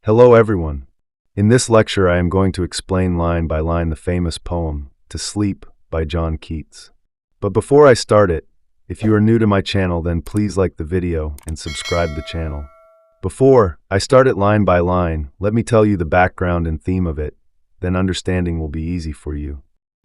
Hello everyone. In this lecture I am going to explain line by line the famous poem, To Sleep by John Keats. But before I start it, if you are new to my channel then please like the video and subscribe the channel. Before I start it line by line, let me tell you the background and theme of it, then understanding will be easy for you.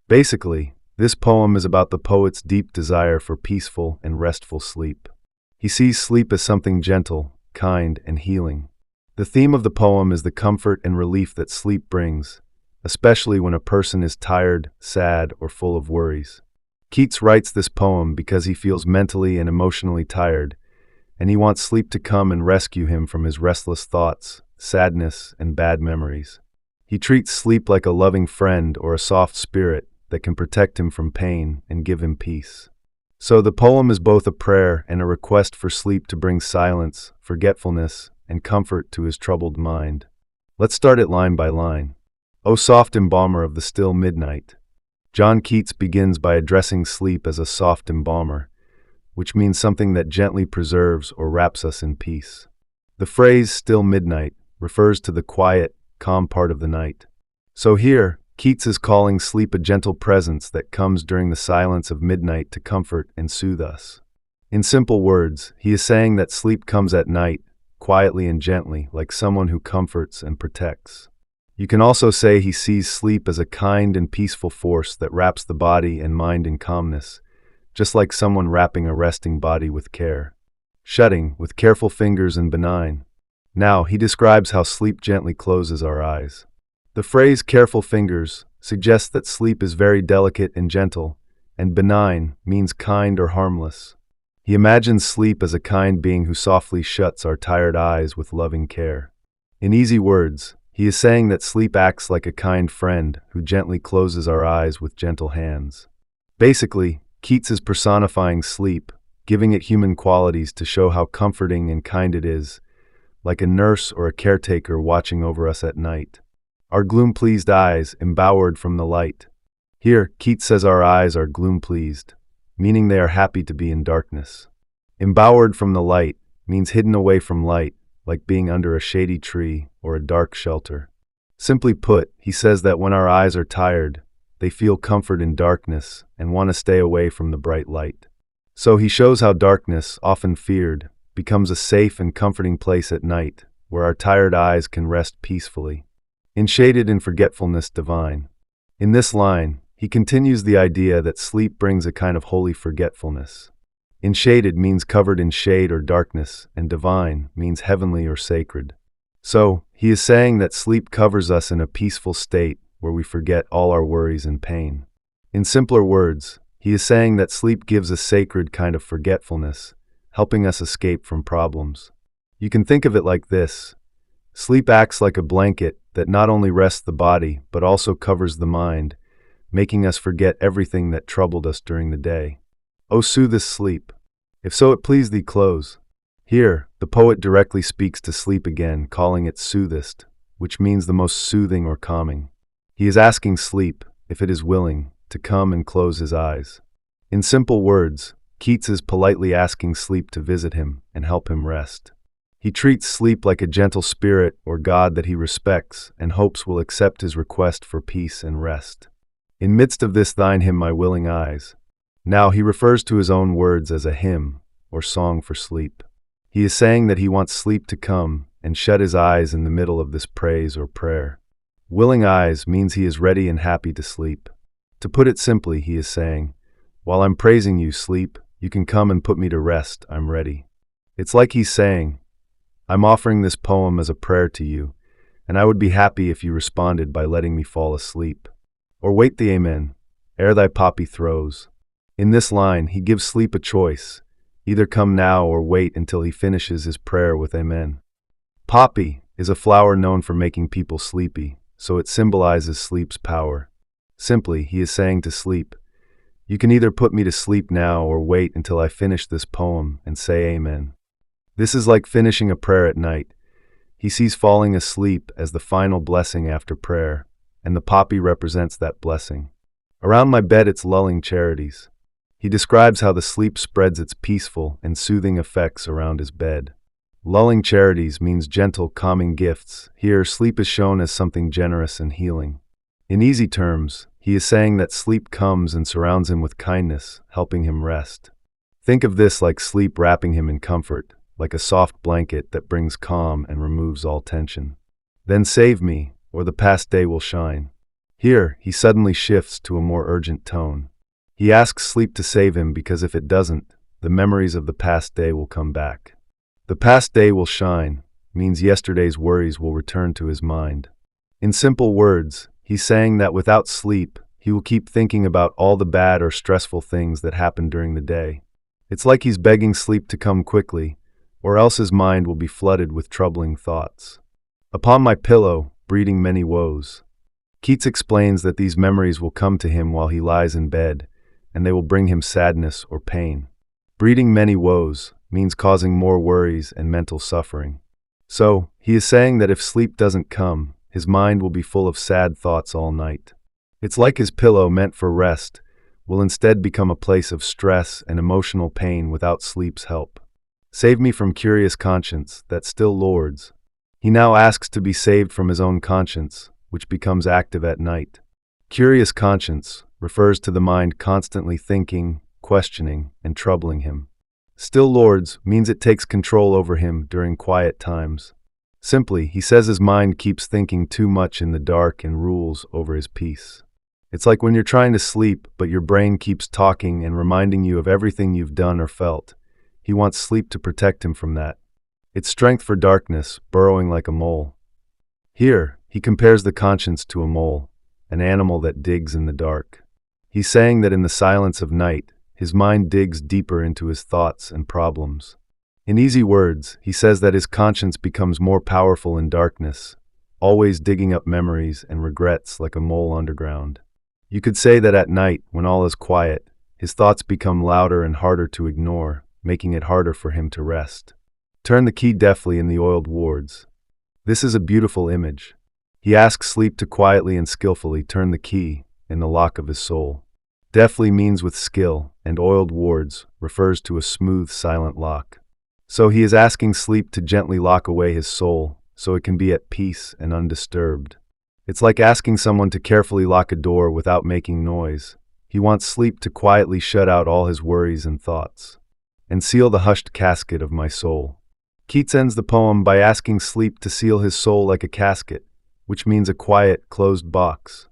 Basically, this poem is about the poet's deep desire for peaceful and restful sleep. He sees sleep as something gentle, kind, and healing. The theme of the poem is the comfort and relief that sleep brings, especially when a person is tired, sad, or full of worries. Keats writes this poem because he feels mentally and emotionally tired, and he wants sleep to come and rescue him from his restless thoughts, sadness, and bad memories. He treats sleep like a loving friend or a soft spirit that can protect him from pain and give him peace. So the poem is both a prayer and a request for sleep to bring silence, forgetfulness, and comfort to his troubled mind. Let's start it line by line. O soft embalmer of the still midnight. John Keats begins by addressing sleep as a soft embalmer, which means something that gently preserves or wraps us in peace. The phrase still midnight refers to the quiet, calm part of the night. So here, Keats is calling sleep a gentle presence that comes during the silence of midnight to comfort and soothe us. In simple words, he is saying that sleep comes at night, quietly and gently, like someone who comforts and protects. You can also say he sees sleep as a kind and peaceful force that wraps the body and mind in calmness, just like someone wrapping a resting body with care. Shutting, with careful fingers and benign. Now, he describes how sleep gently closes our eyes. The phrase careful fingers suggests that sleep is very delicate and gentle, and benign means kind or harmless. He imagines sleep as a kind being who softly shuts our tired eyes with loving care. In easy words, he is saying that sleep acts like a kind friend who gently closes our eyes with gentle hands. Basically, Keats is personifying sleep, giving it human qualities to show how comforting and kind it is, like a nurse or a caretaker watching over us at night. Our gloom-pleased eyes, embowered from the light. Here, Keats says our eyes are gloom-pleased, meaning they are happy to be in darkness. Embowered from the light means hidden away from light, like being under a shady tree or a dark shelter. Simply put, he says that when our eyes are tired, they feel comfort in darkness and want to stay away from the bright light. So he shows how darkness, often feared, becomes a safe and comforting place at night, where our tired eyes can rest peacefully, enshaded in forgetfulness divine. In this line, he continues the idea that sleep brings a kind of holy forgetfulness. Enshaded means covered in shade or darkness, and divine means heavenly or sacred. So, he is saying that sleep covers us in a peaceful state where we forget all our worries and pain. In simpler words, he is saying that sleep gives a sacred kind of forgetfulness, helping us escape from problems. You can think of it like this. Sleep acts like a blanket that not only rests the body but also covers the mind, making us forget everything that troubled us during the day. O soothest sleep, if so it please thee close. Here, the poet directly speaks to sleep again, calling it soothest, which means the most soothing or calming. He is asking sleep, if it is willing, to come and close his eyes. In simple words, Keats is politely asking sleep to visit him and help him rest. He treats sleep like a gentle spirit or god that he respects and hopes will accept his request for peace and rest. In midst of this thine him my willing eyes. Now he refers to his own words as a hymn or song for sleep. He is saying that he wants sleep to come and shut his eyes in the middle of this praise or prayer. Willing eyes means he is ready and happy to sleep. To put it simply, he is saying, while I'm praising you, sleep, you can come and put me to rest, I'm ready. It's like he's saying, I'm offering this poem as a prayer to you, and I would be happy if you responded by letting me fall asleep. Or wait the amen, ere thy poppy throws. In this line, he gives sleep a choice, either come now or wait until he finishes his prayer with amen. Poppy is a flower known for making people sleepy, so it symbolizes sleep's power. Simply, he is saying to sleep, you can either put me to sleep now or wait until I finish this poem and say amen. This is like finishing a prayer at night. He sees falling asleep as the final blessing after prayer, and the poppy represents that blessing. Around my bed its lulling charities. He describes how the sleep spreads its peaceful and soothing effects around his bed. Lulling charities means gentle, calming gifts. Here, sleep is shown as something generous and healing. In easy terms, he is saying that sleep comes and surrounds him with kindness, helping him rest. Think of this like sleep wrapping him in comfort, like a soft blanket that brings calm and removes all tension. Then save me, or the past day will shine. Here, he suddenly shifts to a more urgent tone. He asks sleep to save him because if it doesn't, the memories of the past day will come back. The past day will shine means yesterday's worries will return to his mind. In simple words, he's saying that without sleep, he will keep thinking about all the bad or stressful things that happened during the day. It's like he's begging sleep to come quickly, or else his mind will be flooded with troubling thoughts. Upon my pillow, breeding many woes. Keats explains that these memories will come to him while he lies in bed, and they will bring him sadness or pain. Breeding many woes means causing more worries and mental suffering. So, he is saying that if sleep doesn't come, his mind will be full of sad thoughts all night. It's like his pillow meant for rest will instead become a place of stress and emotional pain without sleep's help. Save me from curious conscience that still lords. He now asks to be saved from his own conscience, which becomes active at night. Curious conscience refers to the mind constantly thinking, questioning, and troubling him. Still lords means it takes control over him during quiet times. Simply, he says his mind keeps thinking too much in the dark and rules over his peace. It's like when you're trying to sleep, but your brain keeps talking and reminding you of everything you've done or felt. He wants sleep to protect him from that. It's strength for darkness, burrowing like a mole. Here, he compares the conscience to a mole, an animal that digs in the dark. He's saying that in the silence of night, his mind digs deeper into his thoughts and problems. In easy words, he says that his conscience becomes more powerful in darkness, always digging up memories and regrets like a mole underground. You could say that at night, when all is quiet, his thoughts become louder and harder to ignore, making it harder for him to rest. Turn the key deftly in the oiled wards. This is a beautiful image. He asks sleep to quietly and skillfully turn the key in the lock of his soul. Deftly means with skill, and oiled wards refers to a smooth, silent lock. So he is asking sleep to gently lock away his soul, so it can be at peace and undisturbed. It's like asking someone to carefully lock a door without making noise. He wants sleep to quietly shut out all his worries and thoughts, and seal the hushed casket of my soul. Keats ends the poem by asking sleep to seal his soul like a casket, which means a quiet, closed box.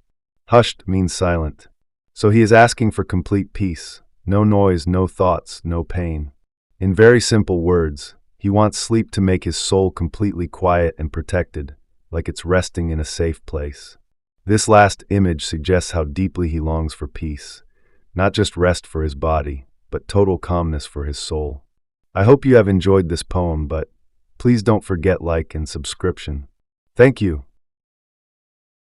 Hushed means silent. So he is asking for complete peace, no noise, no thoughts, no pain. In very simple words, he wants sleep to make his soul completely quiet and protected, like it's resting in a safe place. This last image suggests how deeply he longs for peace, not just rest for his body, but total calmness for his soul. I hope you have enjoyed this poem, but please don't forget like and subscription. Thank you.